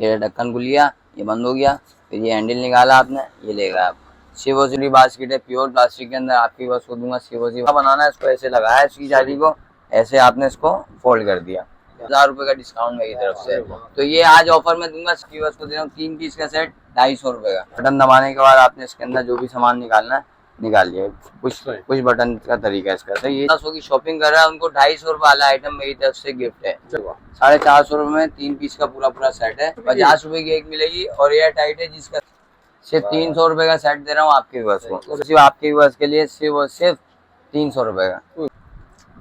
ये ढक्कन खुल गया, ये बंद हो गया, फिर ये हैंडल निकाला आपने, ये लेगा आप। शिवोसी बास्केट है, प्योर प्लास्टिक के अंदर, आपकी बस को दूंगा शिवोसी बनाना है। इसको ऐसे लगाया इसकी जाली को, ऐसे आपने इसको फोल्ड कर दिया। 1000 रुपए का डिस्काउंट मेरी तरफ से। तो ये आज ऑफर में दूंगा। इसकी बस को दे रहा हूँ 3 पीस का सेट 250 रुपए का। बटन दबाने के बाद आपने इसके अंदर जो भी सामान निकालना है निकाल लिया। कुछ बटन का तरीका इसका। तो ये 400 की शॉपिंग कर रहा है, उनको 250 रुपए वाला आइटम मेरी तरफ से गिफ्ट है। 450 रुपए में 3 पीस का पूरा सेट है। 50 रुपए की एक मिलेगी और एयर टाइट है, जिसका सिर्फ 300 रुपए का सेट दे रहा हूँ आपके व्यूअर्स को। सिर्फ आपके व्यूअर्स के लिए सिर्फ 300 रुपए का।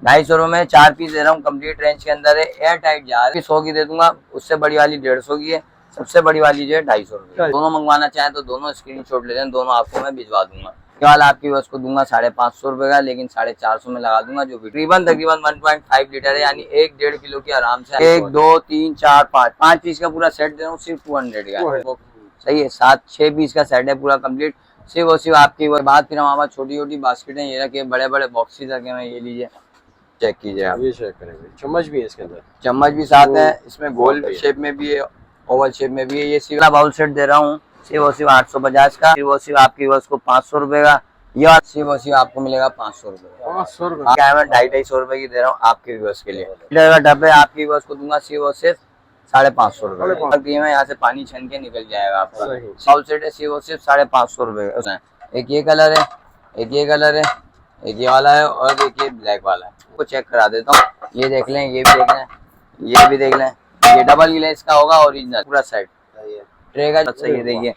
250 रुपए में 4 पीस दे रहा हूँ, कंप्लीट रेंज के अंदर है, एयर टाइट जार 100 की दे दूंगा। उससे बड़ी वाली 150 की है, सबसे बड़ी वाली जो है 250 रुपए। दोनों मंगवाना चाहें तो दोनों स्क्रीनशॉट ले लें, दोनों आपको मैं भिजवा दूंगा। केवल आपकी बस को दूंगा 550 रुपए का, लेकिन 450 में लगा दूंगा। जो भी तकरीबन 1.5 लीटर है, यानी 1-1.5 किलो की आराम से 1 2 3 4 5 पीस का पूरा सेट दे रहा हूँ, सिर्फ 200 का। सही है, 7-6 पीस का सेट है पूरा कंप्लीट। सिर्फ और सिर्फ आपकी बात। फिर हमारे पास छोटी छोटी बास्केट है, ये रखे, बड़े बड़े बॉक्सेस रखे हैं, ये लीजिए, चेक कीजिए आप। ये चेक करेंगे। चम्मच भी है इसके अंदर, चम्मच भी साथ है, इसमें गोल शेप में भी है, ओवल शेप में भी है। ये सिर्फ बाउल सेट दे रहा हूँ, सिर्फ और सिर्फ 850 का। सिर्फ और सिर्फ आपकी बस को 500 रुपए का। ये सिर्फ और सिर्फ आपको मिलेगा 500 रुपए का। 500 रुपए क्या है, 250 रुपए की दे रहा हूँ आपके व्यूअर्स के लिए। लीटर का डब्बे आपकी बस को दूंगा सिर्फ और सिर्फ 550 रुपए। यहाँ से पानी छन के निकल जाएगा आपका। बाउल सेट है, सिर्फ और सिर्फ 550 रुपए का। एक ये कलर है, एक ये कलर है, एक ये वाला है और एक ये ब्लैक वाला है। आपको चेक करा देता हूँ, ये देख लें, ये भी देख लें, ये भी देख लें। ये डबल ग्लेस का होगा, ओरिजिनल पूरा सेट ट्रे का। अच्छा ये देखिए,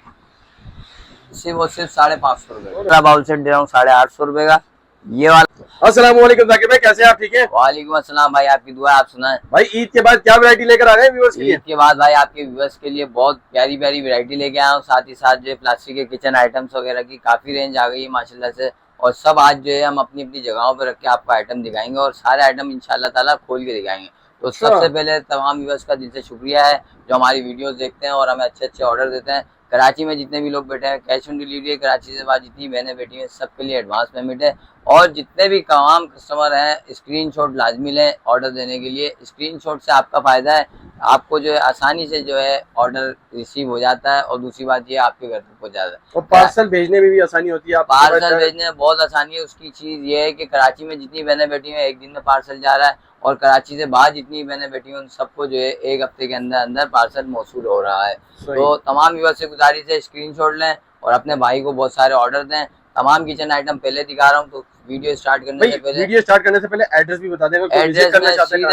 सिर्फ और सिर्फ 550 रुपए। बाउल सेट दे रहा हूँ 850 रुपए का। ये वाला। अस्सलाम वालेकुम जाकिर भाई, कैसे हैं आप? ठीक है, वालेकुम अस्सलाम भाई, आपकी दुआ, आप सुनाएं भाई। ईद के बाद क्या वैरायटी लेकर आ रहे हैं व्यूअर्स के लिए? ईद के बाद भाई आपके व्यूअर्स के लिए बहुत प्यारी प्यारी वैरायटी लेके आया हूँ। साथ ही साथ जो प्लास्टिक के किचन आइटम्स वगैरह की काफी रेंज आ गई है माशाल्लाह से। और सब आज जो है हम अपनी अपनी जगहों पर रख के आपको आइटम दिखाएंगे, और सारे आइटम इंशाल्लाह ताला खोल के दिखाएंगे। तो सबसे पहले तमाम व्यूअर्स का दिल से शुक्रिया है जो हमारी वीडियोस देखते हैं और हमें अच्छे अच्छे ऑर्डर देते हैं। कराची में जितने भी लोग बैठे हैं, कैश ऑन डिलीवरी है। कराची से बाद जितनी बहनें बैठी हैं, सबके लिए एडवांस पेमेंट है। और जितने भी तमाम कस्टमर हैं, स्क्रीनशॉट लाजमी लें ऑर्डर देने के लिए। स्क्रीनशॉट से आपका फायदा है, आपको जो है आसानी से जो है ऑर्डर रिसीव हो जाता है। और दूसरी बात ये आपके घर तक पहुंच जाता है। और पार्सल भेजने में भी आसानी होती है। पार्सल भेजने में बहुत आसानी है। उसकी चीज ये है कि कराची में जितनी बहनें बैठी हैं, एक दिन में पार्सल जा रहा है। और कराची से बाहर जितनी बहनें बैठी हैं, उन सबको जो है 1 हफ्ते के अंदर अंदर पार्सल मौसूल हो रहा है। तो तमाम व्यूअर्स से गुजारिश है, स्क्रीनशॉट लें और अपने भाई को बहुत सारे ऑर्डर दें। तमाम किचन आइटम पहले दिखा रहा हूँ, तो वीडियो स्टार्ट करने से पहले एड्रेस भी बता देंगे। एड्रेस में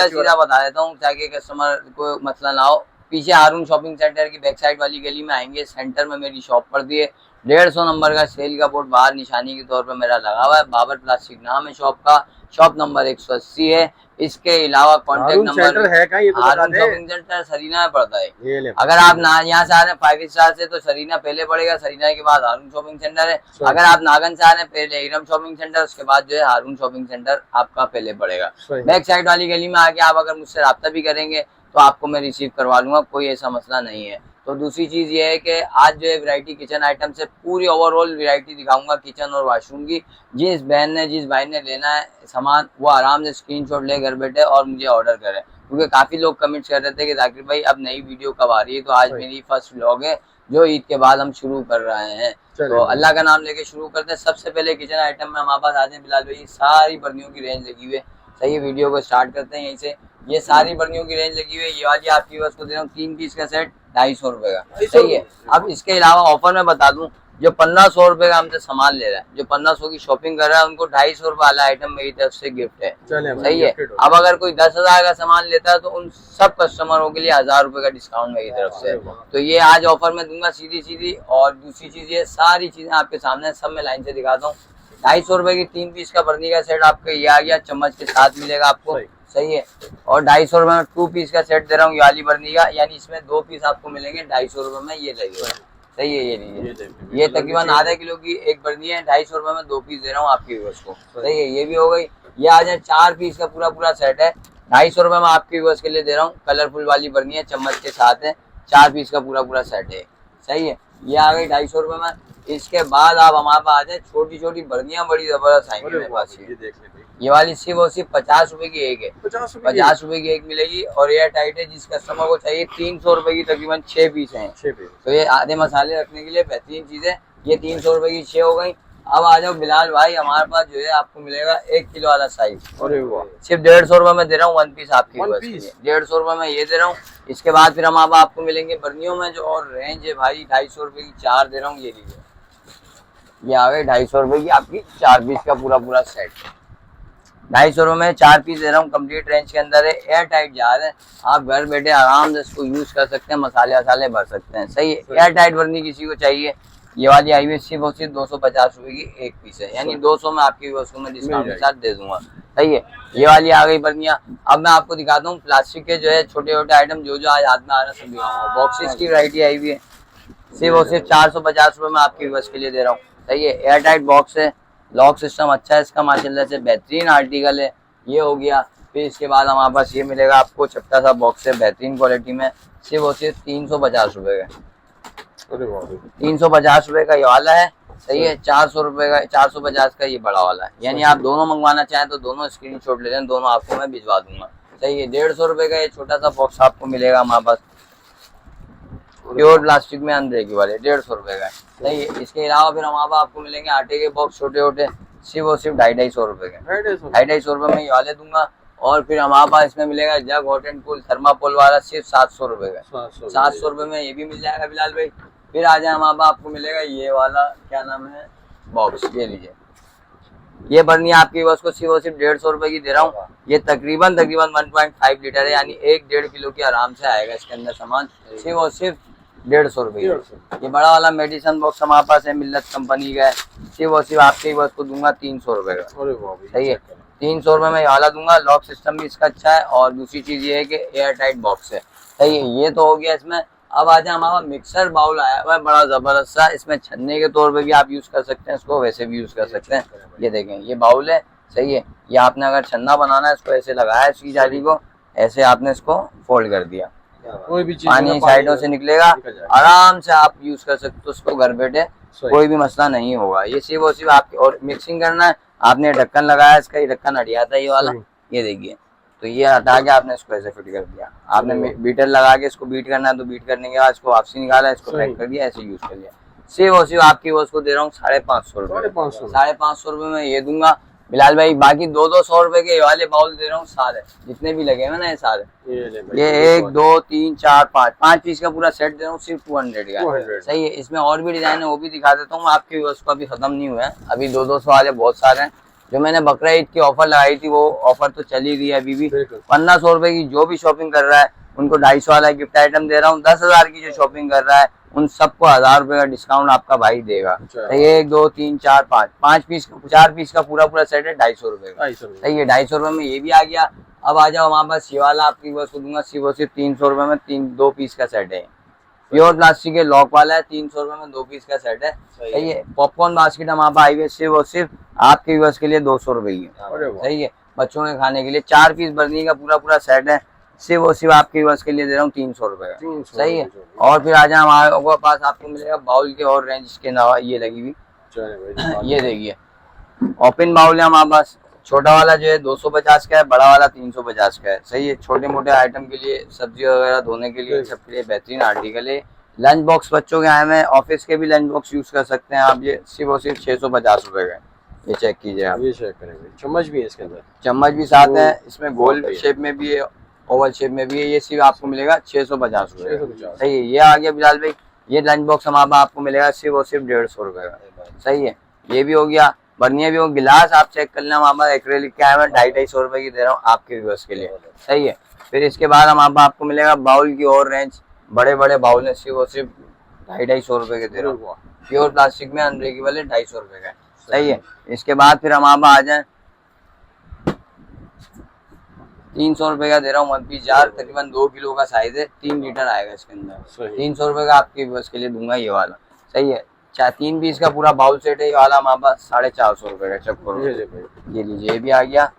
सीधा बता देता हूँ ताकि कस्टमर को मसला ना हो। पीछे हारून शॉपिंग सेंटर की बैक साइड वाली गली में आएंगे, सेंटर में मेरी शॉप पड़ती है। 150 नंबर का सेल का बोर्ड बाहर निशानी के तौर पर मेरा लगा हुआ है। बाबर प्लास्टिक नाम है शॉप का। शॉप नंबर 180 है। इसके अलावा कॉन्टेक्ट नंबर है का? ये तो हारून शॉपिंग सेंटर सरीना में पड़ता है। अगर आप यहाँ से आ रहे हैं 5 स्टार से, तो सरीना पहले पड़ेगा, सरीना के बाद हारून शॉपिंग सेंटर है। अगर आप नागन से आ रहे हैं, पहले इरम शॉपिंग सेंटर, उसके बाद जो है हारून शॉपिंग सेंटर आपका पहले पड़ेगा। बैक साइड वाली गली में आके आप अगर मुझसे रब्ता भी करेंगे तो आपको मैं रिसीव करवा लूंगा, कोई ऐसा मसला नहीं है। तो दूसरी चीज ये है कि आज जो है वैरायटी किचन आइटम से पूरी ओवरऑल वैरायटी दिखाऊंगा किचन और वॉशरूम की। जिस बहन ने जिस भाई ने लेना है सामान, वो आराम से स्क्रीनशॉट ले घर बैठे और मुझे ऑर्डर करे। क्योंकि काफी लोग कमेंट्स कर रहे थे कि जाकिर भाई अब नई वीडियो कब आ रही है। तो आज मेरी फर्स्ट व्लॉग है जो ईद के बाद हम शुरू कर रहे हैं। तो अल्लाह का नाम लेके शुरू करते हैं। सबसे पहले किचन आइटम में हमारे पास आ जाए बिलाल भाई, सारी बर्नियों की रेंज लगी हुई है। सही है, वीडियो को स्टार्ट करते हैं यहीं से। ये सारी बर्नियों की रेंज लगी हुई है। ये वाली आपकी बस को दे रहा हूँ 3 पीस का सेट 250 रुपए का। सही है। अब इसके अलावा ऑफर में बता दूं, जो 1500 रुपए का हमसे सामान ले रहा है, जो 1500 की शॉपिंग कर रहा है, उनको 250 रुपए वाला आइटम मेरी तरफ से गिफ्ट है। सही है। अब अगर कोई 10,000 का सामान लेता है तो उन सब कस्टमरों के लिए 1000 रुपए का डिस्काउंट मेरी तरफ से। तो ये आज ऑफर में दूंगा सीधी सीधी। और दूसरी चीज, ये सारी चीजें आपके सामने सब मैं लाइन से दिखाता हूँ। 250 रुपए की 3 पीस का बर्नी का सेट आपका ये आ गया, चम्मच के साथ मिलेगा आपको। सही है। और 250 रुपए में 2 पीस का सेट दे रहा हूँ ये वाली बर्नी का, यानी इसमें 2 पीस आपको मिलेंगे 250 रुपए में। ये लगेगा। सही है। ये लीजिए, ये तकरीबन आधा किलो की एक बर्नी है। 250 रुपए में 2 पीस दे रहा हूँ आपके व्यूअर्स को। सही है। ये भी हो गई। ये आ जाए 4 पीस का पूरा सेट है। 250 रुपए में आपके व्यूअर्स के लिए दे रहा हूँ। कलरफुल वाली बर्नी है, चम्मच के साथ है। 4 पीस का पूरा सेट है। सही है। ये आ गई 250 रुपए में। इसके बाद आप हमारे पास आ जाए, छोटी छोटी बर्नियां बड़ी जबरदस्त आएंगी मेरे पास। ये देख ले भाई, ये वाली सिर्फ और सिर्फ 50 रुपए की एक है, 50 रुपए 50 रुपए की एक मिलेगी। और एयर टाइट है, जिस कस्टमर को चाहिए 300 रुपए की तकरीबन 6 पीस है। 6 पीस। तो ये आधे मसाले रखने के लिए बेहतरीन चीज है। ये 300 रुपए की 6 हो गई। अब आ जाओ बिलाल भाई, हमारे पास जो है आपको मिलेगा 1 किलो वाला साइज, अरे वाह, सिर्फ 150 रुपए में दे रहा हूँ वन पीस आपकी। 1 पीस 150 रुपए में ये दे रहा हूँ। इसके बाद फिर हम अब आपको मिलेंगे बर्नियों में जो और रेंज है भाई, 250 रुपए की 4 दे रहा हूँ। ये लीजिए, ये आ गए 250 रुपए की आपकी 4 पीस का पूरा सेट। 250 रुपए में 4 पीस दे रहा हूँ, कंप्लीट रेंज के अंदर है। एयर टाइट जार है, आप घर बैठे आराम से इसको यूज कर सकते हैं, मसाले वसाले भर सकते हैं। सही है, एयर टाइट बर्नी किसी को चाहिए, ये वाली आई हुई सिर्फ और सिर्फ 250 रुपए की एक पीस है, यानी 200 में आपकी वस्तु में डिस्काउंट के साथ दे दूंगा। सही है, ये वाली आ गई बर्नियां। अब मैं आपको दिखाता हूँ प्लास्टिक के जो है छोटे छोटे आइटम जो आज हाथ में आ रहा है सब दिखाऊंगा। बॉक्सेस की वैरायटी आई हुई है, सिर्फ और सिर्फ 450 रुपए में आपकी व्यवस्था के लिए दे रहा हूँ। सही है, एयर टाइट बॉक्स है, लॉक सिस्टम अच्छा है इसका माशाल्लाह से, बेहतरीन आर्टिकल है। ये हो गया। फिर इसके बाद हमारे पास ये मिलेगा आपको छोटा सा बॉक्स है, बेहतरीन क्वालिटी में, सिर्फ और सिर्फ 350 रुपए का। 350 रुपए का ये वाला है। सही है, 400 रुपए का, 450 का ये बड़ा वाला है। यानी आप दोनों मंगवाना चाहें तो दोनों स्क्रीनशॉट ले लें, दोनों आपको मैं भिजवा दूंगा। सही है, 150 रुपए का ये छोटा सा बॉक्स आपको मिलेगा हमारे पास, प्योर प्लास्टिक में अनब्रेकेबल वाले, 150 रुपए का। सही है, इसके अलावा फिर हमारे पास आपको मिलेंगे आटे के बॉक्स छोटे छोटे, सिर्फ और सिर्फ 250 रुपए के। 250 रुपए में ये वाले दूंगा। और फिर हमारे पास इसमें मिलेगा जग हॉट एंड कूल थर्माकोल वाला, सिर्फ 700 रुपए का। 700 रुपए में ये भी मिल जाएगा बिलाल भाई। फिर आ जाए हमारे पास आपको मिलेगा ये वाला, क्या नाम है, बॉक्स, ये लीजिए। ये बर्नी आपकी बस को सिर्फ और सिर्फ 150 रुपए की दे रहा हूँ। ये तकरीबन 1.5 लीटर है, यानी 1-1.5 किलो के आराम से आएगा इसके अंदर सामान, सिर्फ और सिर्फ 150 रुपए। ये बड़ा वाला मेडिसिन बॉक्स हमारे पास है, मिल्लत कंपनी का है, सिर्फ और सिर्फ आपके बस को दूंगा 300 रुपए का। सही है, 300 रुपए में ये वाला दूंगा। लॉक सिस्टम भी इसका अच्छा है। और दूसरी चीज ये है कि एयर टाइट बॉक्स है। सही है, ये तो हो गया इसमें। अब आ जाए हमारा मिक्सर बाउल आया हुआ है बड़ा जबरदस्त सा, इसमें छन्ने के तौर पे भी आप यूज कर सकते हैं इसको, वैसे भी यूज कर सकते हैं। ये देखें, ये बाउल है। सही है, ये आपने अगर छन्ना बनाना है, इसको ऐसे लगाया इसकी जाली को, ऐसे आपने इसको फोल्ड कर दिया, कोई भी चीज पानी साइडों से निकलेगा, आराम से आप यूज कर सकते हो उसको घर बैठे, कोई भी मसला नहीं होगा। ये सिर्फ और सिर्फ आपकी, और मिक्सिंग करना है, आपने ढक्कन लगाया, इसका ये ढक्कन हटियाता है ये वाला, ये देखिए, तो ये हटा के आपने इसको ऐसे फिट कर दिया। आपने बीटर लगा के इसको बीट करना है तो बीट करने के बाद इसको वापसी निकाला, इसको पैक कर दिया, ऐसे यूज कर लिया। सिर्फ और सिर्फ आपकी वो उसको दे रहा हूँ 550 रुपए। 550 रुपए में ये दूंगा बिलाल भाई। बाकी 200 रुपए के वाले बाउल दे रहा हूँ सारे, जितने भी लगे हुए ना ये सारे, ये 1 2 3 4 5 पीस का पूरा सेट दे रहा हूँ, सिर्फ 200 का। सही है, इसमें और भी डिजाइन है, वो भी दिखा देता हूँ आपके व्यवस्था को, अभी खत्म नहीं हुआ है, अभी 200 वाले बहुत सारे हैं। जो मैंने बकरा ईद की ऑफर लगाई थी वो ऑफर तो चली रही है अभी भी। 1500 रुपए की जो भी शॉपिंग कर रहा है उनको 250 वाला गिफ्ट आइटम दे रहा हूँ। 10,000 की जो शॉपिंग कर रहा है उन सबको 1000 रुपए का डिस्काउंट आपका भाई देगा। 1 2 3 4 5 पीस, 4 पीस का पूरा सेट है 250 रुपए का। सही है, 250 रुपए में ये भी आ गया। अब आ जाओ हमारे पास ये वाला आपकी बस को दूंगा सिर्फ 300 रुपए में 2 पीस का सेट है, प्योर प्लास्टिक के लॉक वाला है, 300 रुपए में 2 पीस का सेट है। सही है, पॉपकॉर्न बास्केट हमारे पास आई हुई सिर्फ और सिर्फ आपके व्यूअर्स के लिए 200 रुपए की है। सही है, बच्चों के खाने के लिए 4 पीस बर्नी का पूरा सेट है, सिर्फ और सिर्फ आपके व्यूअर्स के लिए दे रहा हूँ 300 रुपए का। सही है, और फिर आ जाए हमारे पास आपको मिलेगा बाउल के और रेंज के अलावा ये लगी हुई, ये देखिए ओपन बाउल है हमारे पास। छोटा वाला जो है 250 का है, बड़ा वाला 350 का है। सही है, छोटे मोटे आइटम के लिए, सब्जी वगैरह धोने के लिए, सबके लिए बेहतरीन आर्टिकल है। लंच बॉक्स बच्चों के आए हैं, ऑफिस के भी लंच बॉक्स यूज कर सकते हैं आप। ये सिर्फ और सिर्फ 650 रुपए का है, ये चेक कीजिए आप। ये चेक करेंगे, चम्मच भी है इसके अंदर, चम्मच भी साथ है, इसमें गोल शेप में भी है, ओवल शेप में भी है। ये सिर्फ आपको मिलेगा 650 रुपए। सही है, ये आ गया बिलाल भाई। ये लंच बॉक्स हमारा आपको मिलेगा सिर्फ और सिर्फ 150 रुपए का। सही है, ये भी हो गया। बर्निया भी हो, गिलास आप चेक कर लेना, हमारा एक्रेलिक का है, मैं 250 रुपए की दे रहा हूँ आपके व्यूअर्स के लिए। सही है, फिर इसके बाद हम आपको मिलेगा बाउल की और रेंज, बड़े बड़े बाउल है, सिर्फ और सिर्फ 250 रुपए के दे रहा हूँ, प्योर प्लास्टिक में अनब्रेकेबल है, 250 रुपए का। सही है, इसके बाद फिर हम आप आ जाए 300 रुपए का दे रहा हूँ 1 पीस जार, तकरीबन 2 किलो का साइज है, 3 लीटर आएगा इसके अंदर। 300 रुपए का आपके व्यूअर्स के लिए दूंगा ये वाला। सही है, 3 पीस का पूरा बाउल सेट है ये वाला हमारे पास 450 रुपए का। चक्कर ये लीजिए, ये भी आ गया,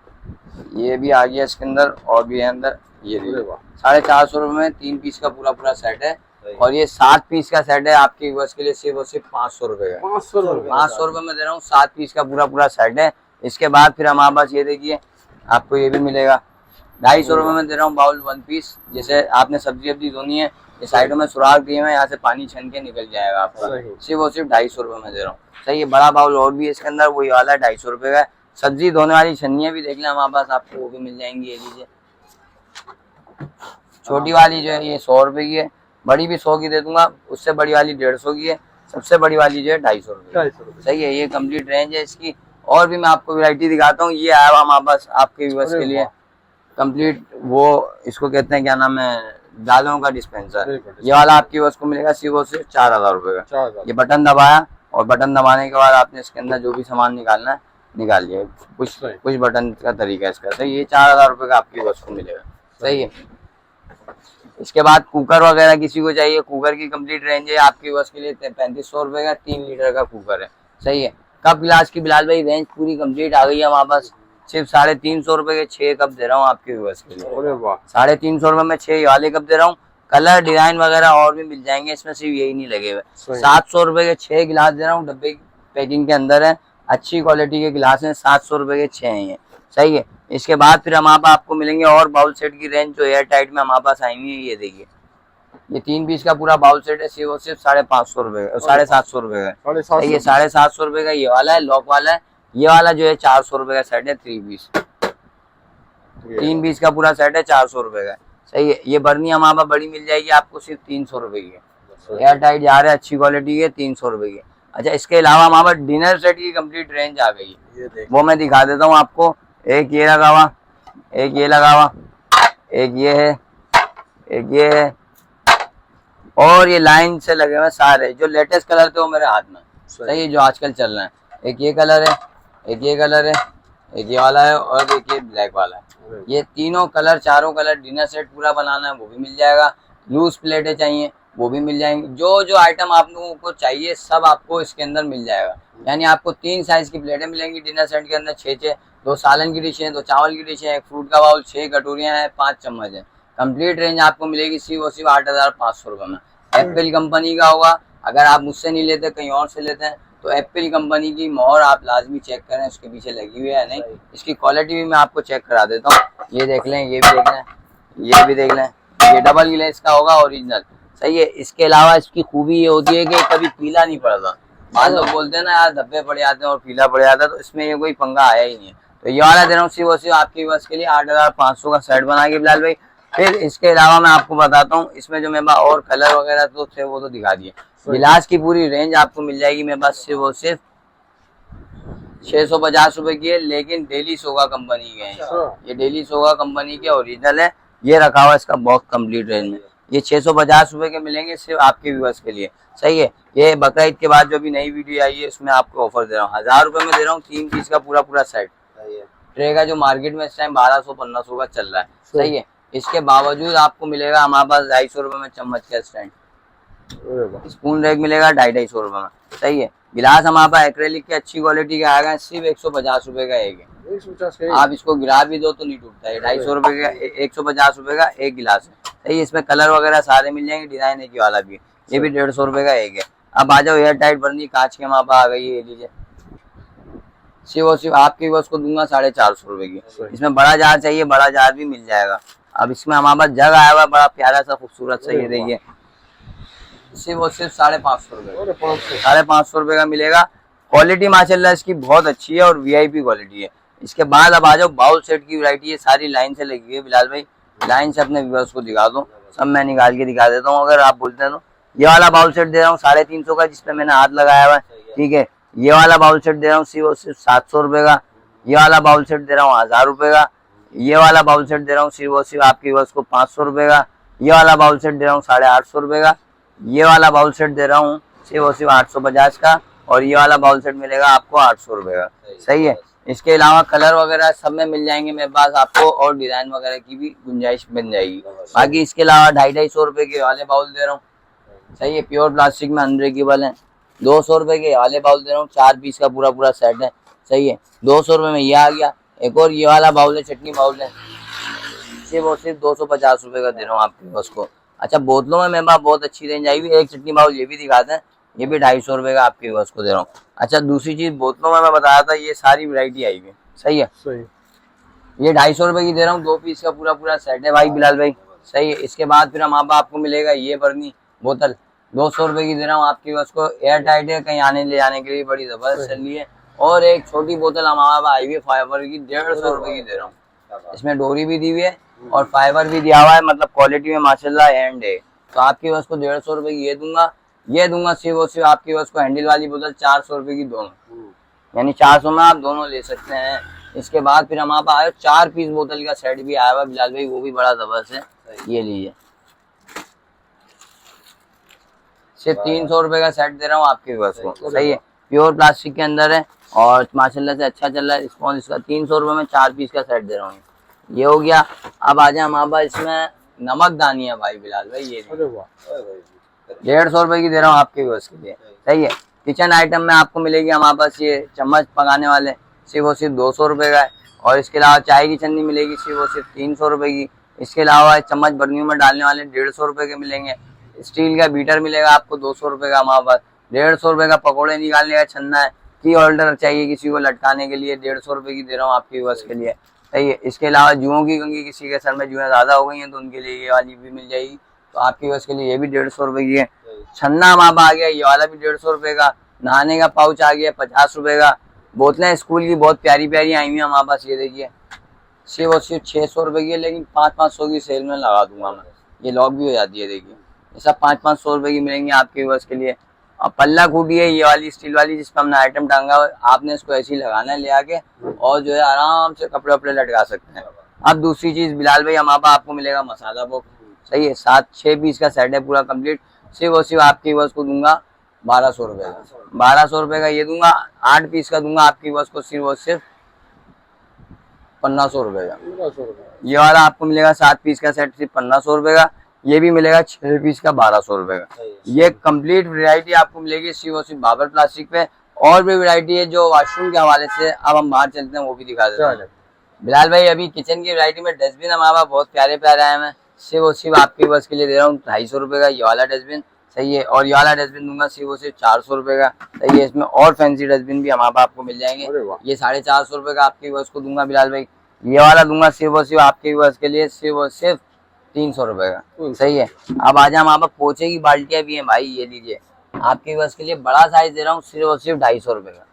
ये भी आ गया इसके अंदर, और भी है अंदर, ये लीजिए 450 रुपए में 3 पीस का पूरा सेट है। और ये 7 पीस का सेट है आपके व्यूअर्स के लिए सिर्फ और सिर्फ 500 रुपए का। 500 रुपए में दे रहा हूँ, 7 पीस का पूरा सेट है। इसके बाद फिर हमारे पास ये देखिए आपको ये भी मिलेगा 250 रुपए में दे रहा हूँ बाउल 1 पीस। जैसे आपने सब्जी वब्जी धोनी है, ये साइडों में सुराख दिए हैं, यहाँ से पानी छन के निकल जाएगा आपका। सिर्फ और सिर्फ 250 रुपए में दे रहा हूँ। सही है, बड़ा बाउल और भी है इसके अंदर, वही वाला है 250 रुपए का। सब्जी धोने वाली छन्नियाँ भी देख लें हमारे पास, आपको वो भी मिल जाएंगी। ये लीजिए छोटी वाली जो है ये 100 रुपए की है, बड़ी भी 100 की दे दूंगा, उससे बड़ी वाली 150 की है, सबसे बड़ी वाली जो है 250 रुपए। सही है, ये कंप्लीट रेंज है इसकी। और भी मैं आपको वैरायटी दिखाता हूँ। ये आया हमारे पास आपके व्यूअर्स के लिए कंप्लीट, वो इसको कहते हैं क्या नाम है, दालों का डिस्पेंसर। ये वाला आपके व्यूअर्स को मिलेगा सिर्फ और सिर्फ 4000 रुपए का। ये बटन दबाया और बटन दबाने के बाद आपने इसके अंदर जो भी सामान निकालना है निकाल लिया। कुछ बटन का तरीका है इसका। सही, ये 4000 रुपए का आपके व्यूअर्स को मिलेगा। सही है। इसके बाद कुकर वगैरह किसी को चाहिए, कुकर की कंप्लीट रेंज है आपके व्यूअर्स के लिए 3500 रुपए का। 3 लीटर का कुकर है। सही है। कप गिलास की बिलाल भाई रेंज पूरी कंप्लीट आ गई है हमारे पास। सिर्फ 350 रुपए के 6 कप दे रहा हूँ आपके व्यूअर्स के लिए। 350 रुपए में 6 वाले कप दे रहा हूँ। कलर डिजाइन वगैरह और भी मिल जाएंगे इसमें, सिर्फ यही नहीं लगे हुए। 700 रुपए के 6 गिलास दे रहा हूँ, डब्बे पैकिंग के अंदर है, अच्छी क्वालिटी के गिलास हैं। 700 रुपए के 6 हैं ये। सही है। इसके बाद फिर हमारे पास आपको मिलेंगे और बाउल सेट की रेंज जो एयर टाइट में हमारे पास आएंगी। ये देखिए, ये 3 पीस का पूरा बाउल सेट है, सिर्फ और सिर्फ 550 रुपए का, 750 रुपए का। ये 750 रुपए का ये वाला है, लॉक वाला है। ये वाला जो है 400 रुपए का सेट है, 3 पीस। 3 पीस का पूरा सेट है, 400 रुपए का। सही है। ये बर्नी हमारे पास बड़ी मिल जाएगी आपको सिर्फ 300 रुपए की। एयर टाइट जा रहा है, अच्छी क्वालिटी है, 300 रुपए की। अच्छा, इसके अलावा हमारे पास डिनर सेट की कंप्लीट रेंज आ गई है, वो मैं दिखा देता हूँ आपको। एक ये लगा हुआ, एक ये लगा हुआ, एक ये है, एक ये है, और ये लाइन से लगे हुए सारे। जो लेटेस्ट कलर थे वो मेरे हाथ में। सही है, जो आजकल चल रहा है। एक ये कलर है, एक ये कलर है, एक ये वाला है, और एक ये ब्लैक वाला है। ये तीनों कलर, चारों कलर डिनर सेट पूरा बनाना है वो भी मिल जाएगा। लूज प्लेटें चाहिए वो भी मिल जाएंगी। जो जो आइटम आप लोगों को चाहिए सब आपको इसके अंदर मिल जाएगा। यानी आपको 3 साइज की प्लेटें मिलेंगी डिनर सेट के अंदर। 6 2 सालन की डिश है, 2 चावल की डिश है, 1 फ्रूट का बाउल, 6 कटोरियां हैं, 5 चम्मच है। कंप्लीट रेंज आपको मिलेगी सिर्फ और सिर्फ 8500 रुपए में। एप्पल कंपनी का होगा। अगर आप मुझसे नहीं लेते, कहीं और से लेते हैं, तो एप्पल कंपनी की मोहर आप लाजमी चेक करें उसके पीछे लगी हुई है नहीं। इसकी क्वालिटी भी मैं आपको चेक करा देता हूँ। ये देख लें, ये भी देख लें, ये भी देख लें। ये डबल ग्लेस का होगा, ओरिजिनल। सही है। इसके अलावा इसकी खूबी ये होती है कि कभी पीला नहीं पड़ता। बाद लोग बोलते हैं ना यार धब्बे पड़ जाते हैं और पीला पड़ जाता है, तो इसमें ये कोई पंगा आया ही नहीं है। तो ये वाला दे रहा हूँ सिर्फ और सिर्फ आपके व्यूअर्स के लिए 8500 का सेट बना के बिलाल भाई। फिर इसके अलावा मैं आपको बताता हूँ, इसमें जो मेरे पास और कलर वगैरह तो थे वो तो दिखा दिए। गिलास की पूरी रेंज आपको मिल जाएगी मेरे पास सिर्फ और सिर्फ 650 रुपए की है, लेकिन डेली सोगा कंपनी के हैं। ये डेली सोगा कंपनी के ओरिजिनल है। ये रखा हुआ इसका बॉक्स कंप्लीट रेंज में। ये 650 रुपए के मिलेंगे सिर्फ आपके व्यूअर्स के लिए। सही है। ये बकरा ईद के बाद जो भी नई वीडियो आई है उसमें आपको ऑफर दे रहा हूँ, 1000 रुपए में दे रहा हूँ 3 पीस का पूरा सेट। ट्रे का जो मार्केट में इस टाइम 1200-1500 का चल रहा है। सही है। इसके बावजूद आपको मिलेगा हमारे पास 250 रुपए में चम्मच का स्टैंड। स्पून रैक मिलेगा 250 रुपए में। सही है। गिलास हमारे पास एक्रेलिक के अच्छी क्वालिटी का आएगा, सिर्फ 150 रुपए का एक है। आप इसको गिरा भी दो तो नहीं टूटता है। 250 रुपए का 150 रुपए का एक गिलास है। सही है। इसमें कलर वगैरह सारे मिल जाएंगे, डिजाइन एक वाला भी है। ये भी 150 रुपए का एक है। अब आ जाओ, एयर टाइट बर्नी कांच के हमारे पास आ गई है। ये लीजिए, सिर्फ और सिर्फ आपके बस को दूंगा 450 रुपए की। इसमें बड़ा जार चाहिए, बड़ा जार भी मिल जाएगा। अब इसमें हमारे पास जग आया हुआ बड़ा प्यारा सा खूबसूरत सा, ये देखिए, सिर्फ और सिर्फ 550 रुपए, 550 रुपए का मिलेगा। क्वालिटी माशाल्लाह इसकी बहुत अच्छी है और वीआईपी क्वालिटी है। इसके बाद अब आ जाओ, बाउल सेट की वैरायटी है, सारी लाइन से लगी है। बिलाल भाई लाइन से अपने व्यूअर्स को दिखा दो, सब मैं निकाल के दिखा देता हूँ अगर आप बोलते हैं तो। ये वाला बाउल सेट दे रहा हूँ 350 का, जिसपे मैंने हाथ लगाया हुआ है। ठीक है। ये वाला बाउल सेट दे रहा हूँ सिर्फ 700 रुपए का। ये वाला बाउल सेट दे रहा हूँ 1000 रुपए का। ये वाला बाउल सेट दे रहा हूँ सिर्फ आपके व्यूअर्स को 500 रुपए का। ये वाला बाउल सेट दे रहा हूँ 850 रुपए का। ये वाला बाउल सेट दे रहा हूँ सिर्फ 850 का। और ये वाला बाउल सेट मिलेगा आपको 800 रुपए का। सही है। इसके अलावा कलर वगैरह सब में मिल जाएंगे मेरे पास आपको, और डिजाइन वगैरह की भी गुंजाइश बन जाएगी। बाकी इसके अलावा 250 रुपए के वाले बाउल दे रहा हूँ। सही है। प्योर प्लास्टिक में अनब्रेकेबल है। 200 रुपए के वाले बाउल दे रहा हूँ, 4 पीस का पूरा सेट है। सही है। 200 रुपए में ये आ गया। एक और ये वाला बाउल है, चटनी बाउल है, सिर्फ और सिर्फ 250 रुपए का दे रहा हूँ आपके बस को। अच्छा बोतलों में मेरे पास बहुत अच्छी रेंज आई हुई है। एक चटनी बाउल ये भी दिखाते हैं, ये भी 250 रुपए का आपके व्यूअर्स को दे रहा हूँ। अच्छा दूसरी चीज बोतलों में मैं बताया था, ये सारी वैरायटी आई हुई है, सही है। सही। ये 250 रुपए की दे रहा हूँ, 2 पीस का पूरा पूरा सेट है भाई बिलाल भाई, सही है। इसके बाद फिर हमारे आपको मिलेगा ये बर्नी बोतल 200 रुपए की दे रहा हूँ आपकी उसको, एयर टाइट है, कहीं आने ले जाने के लिए बड़ी जबरदस्त चल रही है। और एक छोटी बोतल हमारे आई हुई है फाइबर की, 150 रुपए की दे रहा हूँ। इसमें डोरी भी दी हुई है और फाइबर भी दिया हुआ है, मतलब क्वालिटी में माशाल्लाह एंड है। तो आपकी उसको 150 रुपए की ये दूंगा सिर्फ और सिर्फ आपकी उसको हैंडल वाली बोतल 400 रुपए की दोनों, यानी 400 में आप दोनों ले सकते हैं। इसके बाद फिर हम आप आए 4 पीस बोतल का सेट भी आया हुआ बिलाल भाई, वो भी बड़ा जबरदस्त है, ये लीजिए। सिर्फ 300 रुपए का सेट दे रहा हूँ आपके व्यूअर्स को, सही है। प्योर प्लास्टिक के अंदर है और माशाल्लाह से अच्छा चल रहा है रिस्पॉन्स इसका। 300 रुपए में 4 पीस का सेट दे रहा हूँ, ये हो गया। अब आ जाए हमारे पास इसमें नमकदानी है भाई बिलाल भाई, ये 150 रुपए की दे रहा हूँ आपके व्यूअर्स के लिए, सही है। किचन आइटम में आपको मिलेगी हमारे पास ये चम्मच पकाने वाले, सिर्फ और सिर्फ 200 रुपए का है। और इसके अलावा चाय की छन्नी मिलेगी सिर्फ और सिर्फ 300 रुपए की। इसके अलावा चम्मच बर्नियों में डालने वाले 150 रुपए के मिलेंगे। स्टील का बीटर मिलेगा आपको 200 रुपए का हमारे पास। 150 रुपए का पकौड़े निकालने का छन्ना है। की होल्डर चाहिए किसी को लटकाने के लिए, 150 रुपए की दे रहा हूँ आपके व्यूअर्स के लिए, सही है। इसके अलावा जुओं की कंघी, किसी के सर में जुएं ज्यादा हो गई हैं तो उनके लिए ये वाली भी मिल जाएगी, तो आपके व्यूअर्स के लिए ये भी 150 रुपए की है। छन्ना हमारा आ गया, ये वाला भी 150 रुपए का। नहाने का पाउच आ गया 50 रुपए का। बोतलें स्कूल की बहुत प्यारी प्यारी आई हुई है हमारे पास, ये देखिए सिर्फ और सिर्फ 600 रुपए की है, लेकिन 500-500 की सेल में लगा दूंगा मैं, ये लॉक भी हो जाती है, देखिए ये सब 500-500 रुपए की मिलेंगी आपके व्यूअर्स के लिए। अब पल्ला खूटी है ये वाली स्टील वाली, जिसपे हमने आइटम टांगा हुआ है, आपने इसको ऐसे ही लगाना है ले आके, और जो है आराम से कपड़े वपड़े लटका सकते हैं। अब दूसरी चीज बिलाल भाई हमारे पास आपको मिलेगा मसाला बॉक्स, सही है। 7-6 पीस का सेट है पूरा कंप्लीट, सिर्फ और सिर्फ आपकी व्यूअर्स को दूंगा 1200 रुपए का। 1200 रुपए का ये दूंगा। 8 पीस का दूंगा आपकी व्यूअर्स को सिर्फ और सिर्फ 1500 रुपए का। ये वाला आपको मिलेगा 7 पीस का सेट सिर्फ 1500 रुपए का। ये भी मिलेगा 6 पीस का 1200 रुपए का। ये कंप्लीट वैरायटी आपको मिलेगी सिर्फ और सिर्फ बाबर प्लास्टिक पे। और भी वैरायटी है जो वॉशरूम के हवाले से, अब हम बाहर चलते हैं वो भी दिखा देते हैं बिलाल भाई। अभी किचन की वैरायटी में डस्टबिन हमारे पास बहुत प्यारे प्यारे आए हैं, सिर्फ और सिर्फ आपके बस के लिए दे रहा हूँ 250 रुपए का ये वाला डस्टबिन, सही है। और ये वाला डस्टबिन दूंगा सिर्फ और सिर्फ 400 रुपए का, सही है। इसमें और फैंसी डस्टबिन भी हमारे पास आपको मिल जाएंगे। ये 450 रुपए का आपके बस को दूंगा बिलाल भाई। ये वाला दूंगा सिर्फ और सिर्फ आपके बस के लिए सिर्फ और सिर्फ 300 रुपए का, सही है। अब आ जाए हमारे पास पोछे की बाल्टियां भी हैं भाई, ये लीजिए आपके बस के लिए बड़ा साइज दे रहा हूँ सिर्फ और सिर्फ 250 रुपए का।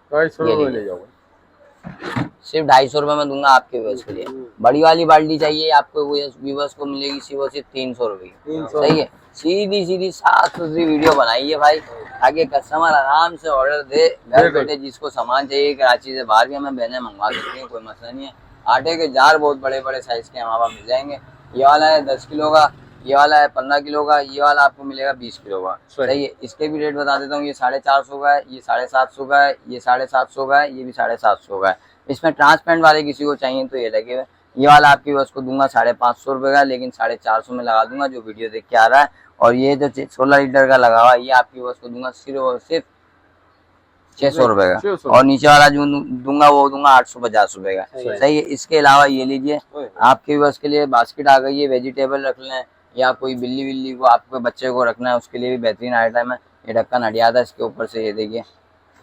सिर्फ 250 रुपए में दूंगा आपके व्यूअर्स के लिए। बड़ी वाली बाल्टी चाहिए आपको व्यूअर्स को मिलेगी सिर्फ और सिर्फ 300 रुपए की, सही है। सीधी सीधी साफ सुथरी वीडियो बनाई है भाई, ताकि कस्टमर आराम से ऑर्डर दे घर बैठे। जिसको सामान चाहिए कराची से बाहर भी हमें बहने मंगवा सकते हैं, कोई मसला नहीं है। आटे के जार बहुत बड़े बड़े साइज के हमारे पास मिल जाएंगे। ये वाला है 10 किलो का, ये वाला है 15 किलो का, ये वाला आपको मिलेगा 20 किलो का, सही है। इसके भी रेट बता देता हूँ, ये 450 का है, ये 750 का है, ये 750 का है, ये भी 750 का है। इसमें ट्रांसपेरेंट वाले किसी को चाहिए तो ये लगे हुए। ये वाला आपकी बस को दूंगा 550 रुपए का, लेकिन 450 में लगा दूंगा जो वीडियो देख के आ रहा है। और ये जो 16 लीटर का लगा हुआ है ये आपकी बस को दूंगा सिर्फ और सिर्फ 600 रुपए का। और नीचे वाला जो दूंगा वो दूंगा 850 रुपए का, सही है। इसके अलावा ये लीजिए आपके बस के लिए बास्केट आ गई है, वेजिटेबल रख लें या कोई बिल्ली बिल्ली को आपके बच्चे को रखना है उसके लिए भी बेहतरीन आइटम है। ये ढक्कन हटिया था इसके ऊपर से, ये देखिए।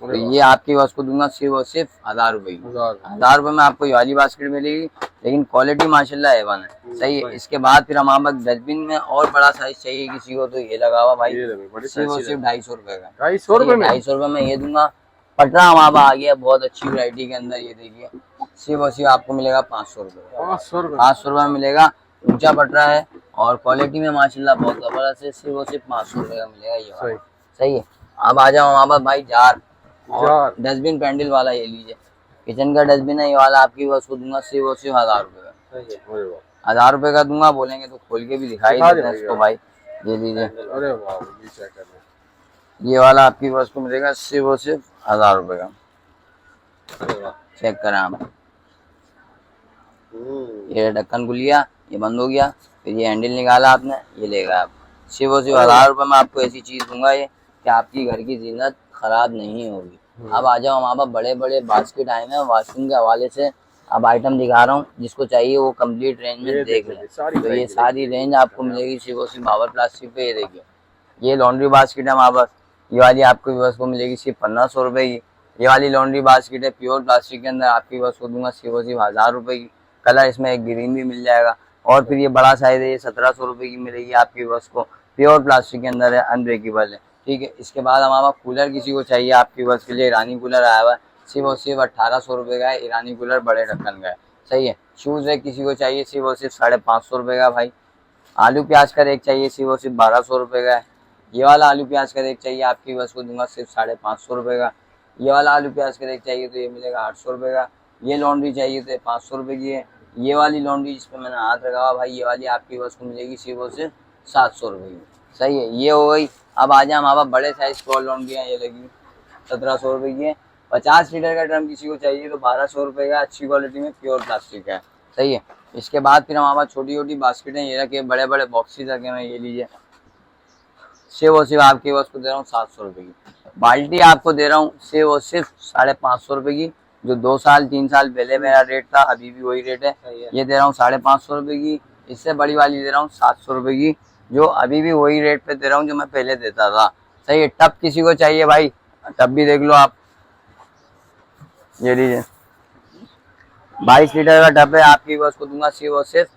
तो ये आपकी बस को दूंगा सिर्फ और सिर्फ 1000 रुपए की। 1000 रुपए में आपको ये वाली बास्केट मिलेगी, लेकिन क्वालिटी माशाल्लाह A1 है, सही है। इसके बाद फिर हमारे पास डस्टबिन में और बड़ा साइज चाहिए किसी को तो ये लगा हुआ भाई सिर्फ और सिर्फ 250 रुपए का। 250 रुपए में ये दूंगा। पटरा हमारे पास आ गया बहुत अच्छी वैरायटी के अंदर, ये देखिए सिर्फ और सिर्फ आपको मिलेगा 500 रुपए। 500 रुपए में मिलेगा, ऊंचा पटरा है और क्वालिटी में माशाल्लाह बहुत जबरदस्त है। सिर्फ और सिर्फ 500 रुपए का मिलेगा ये वाला, सही है। अब आ जाओ हमारे पास भाई जार और डस्टबिन पैंडल वाला, ये लीजिए किचन का डस्टबिन है ये वाला, आपकी बस को दूंगा सिर्फ और सिर्फ 1000 रुपए का। 1000 रुपए का दूंगा, बोलेंगे तो खोल के भी दिखाई देते हैं इसको भाई। ये लीजिए, अरे वाह, ये वाला आपकी बस को मिलेगा सिर्फ और सिर्फ 1000 रुपए का। चेक करें आप, ये ढक्कन खुलिया, ये बंद हो गया, फिर ये हैंडल निकाला आपने, ये लेगा आप। सिर्फ और सिर्फ 1000 रुपए में आपको ऐसी चीज दूंगा ये कि आपकी घर की जीनत खराब नहीं होगी। अब आ जाओ हमारे पास बड़े बड़े बास्केट आए हैं वॉशरूम के हवाले से, अब आइटम दिखा रहा हूँ, जिसको चाहिए वो कंप्लीट रेंज में ये देख देखो लें। जी, सारी तो ये वैरायटी सारी रेंज आपको मिलेगी सिर्फ और सिर्फ बाबर प्लास्टिक पे। ये देखिए, ये लॉन्ड्री बास्केट है हमारे पास, ये वाली आपको बस को मिलेगी सिर्फ 1500 रुपए की। ये वाली लॉन्ड्री बास्केट है प्योर प्लास्टिक के अंदर, आपकी बस को दूंगा सिर्फ और सिर्फ 1000 रुपए की। कलर इसमें एक ग्रीन भी मिल जाएगा। और फिर ये बड़ा साइज है, ये 1700 रुपए की मिलेगी आपकी बस को, प्योर प्लास्टिक के अंदर है, अनब्रेकेबल है, ठीक है। इसके बाद हमारा कूलर किसी को चाहिए आपकी बस के लिए, ईरानी कूलर आया हुआ है, सिर्फ और सिर्फ 1800 रुपए का है, ईरानी कूलर बड़े ढक्कन का है, सही है। शूज है किसी को चाहिए, सिर्फ और सिर्फ 550 रुपए का भाई। आलू प्याज का रेक चाहिए, सिर्फ और सिर्फ 1200 रुपए का है। ये वाला आलू प्याज का रेक चाहिए आपकी बस को दूंगा सिर्फ 550 रुपए का। ये वाला आलू प्याज का रेक चाहिए तो ये मिलेगा 800 रुपए का। ये लॉन्ड्री चाहिए तो 500 रुपए की है। ये वाली लॉन्ड्री जिसपे मैंने हाथ रखा हुआ भाई, ये वाली आपकी बस को मिलेगी सिर्फ और सिर्फ 700 रुपए की, सही है। ये हो गई। अब आ जाए हमारे बड़े साइज की लॉन्ड्री है, ये लगी 1700 रुपए की है। 50 लीटर का ड्रम किसी को चाहिए तो 1200 रुपए का, अच्छी क्वालिटी में प्योर प्लास्टिक का है, सही है। इसके बाद फिर हमारे पास छोटी छोटी बास्केट है, ये रखे, बड़े बड़े बॉक्सेस रखे हुए, ये लीजिए, सिर्फ और सिर्फ आपकी बस को दे रहा हूँ 700 रुपए की। बाल्टी आपको दे रहा हूँ सिर्फ और सिर्फ 550 रुपए की, जो 2 साल 3 साल पहले मेरा रेट था अभी भी वही रेट है। ये दे रहा हूँ 550 रुपए की। इससे बड़ी वाली दे रहा हूँ 700 रुपए की, जो अभी भी वही रेट पे दे रहा हूँ जो मैं पहले देता था, सही है। टब किसी को चाहिए भाई, टब भी देख लो आप, ये लीजिए 22 लीटर का टब है, आपकी बस को दूंगा सिर्फ और सिर्फ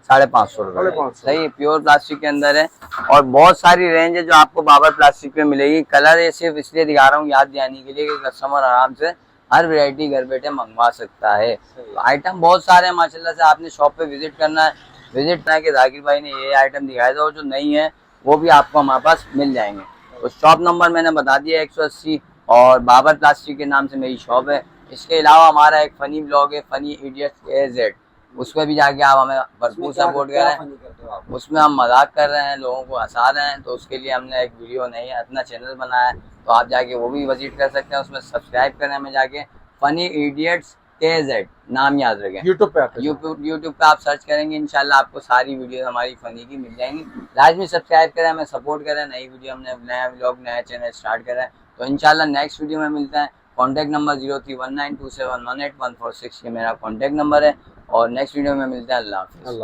550 रुपए, सही है। प्योर प्लास्टिक के अंदर है और बहुत सारी रेंज है जो आपको बाबर प्लास्टिक पे मिलेगी। कलर ये सिर्फ इसलिए दिखा रहा हूँ याद दिलाने के लिए कि कस्टमर आराम से हर वैरायटी घर बैठे मंगवा सकता है। तो आइटम बहुत सारे हैं माशाल्लाह से, आपने शॉप पे विजिट करना है, विजिट करना है कि जाकिर भाई ने ये आइटम दिखाया था, और जो नहीं है वो भी आपको हमारे पास मिल जाएंगे। तो शॉप नंबर मैंने बता दिया 180, और बाबर प्लास्टिक के नाम से मेरी शॉप है। इसके अलावा हमारा एक फनी ब्लॉग है, फनी इडियट्स AZ, उसमें भी जाके आप हमें भरपूर सपोर्ट करें। उसमें हम मजाक कर रहे हैं, लोगों को हंसा रहे हैं, तो उसके लिए हमने एक वीडियो नहीं अपना चैनल बनाया है, तो आप जाके वो भी विजिट कर सकते हैं, उसमें सब्सक्राइब करें हमें जाके, फनी इडियट्स AZ नाम याद रखें। यूट्यूब पे आप सर्च करेंगे, इंशाल्लाह आपको सारी वीडियो हमारी फनी की मिल जाएंगी। लाजमी सब्सक्राइब करें, हमें सपोर्ट करें। नई वीडियो हमने नया व्लॉग नया चैनल स्टार्ट करें, तो इंशाल्लाह नेक्स्ट वीडियो में मिलता है। कॉन्टैक्ट नंबर 03192718 146 ये मेरा कॉन्टैक्ट नंबर है, और नेक्स्ट वीडियो में मिलते हैं। अल्लाह हाफिज़।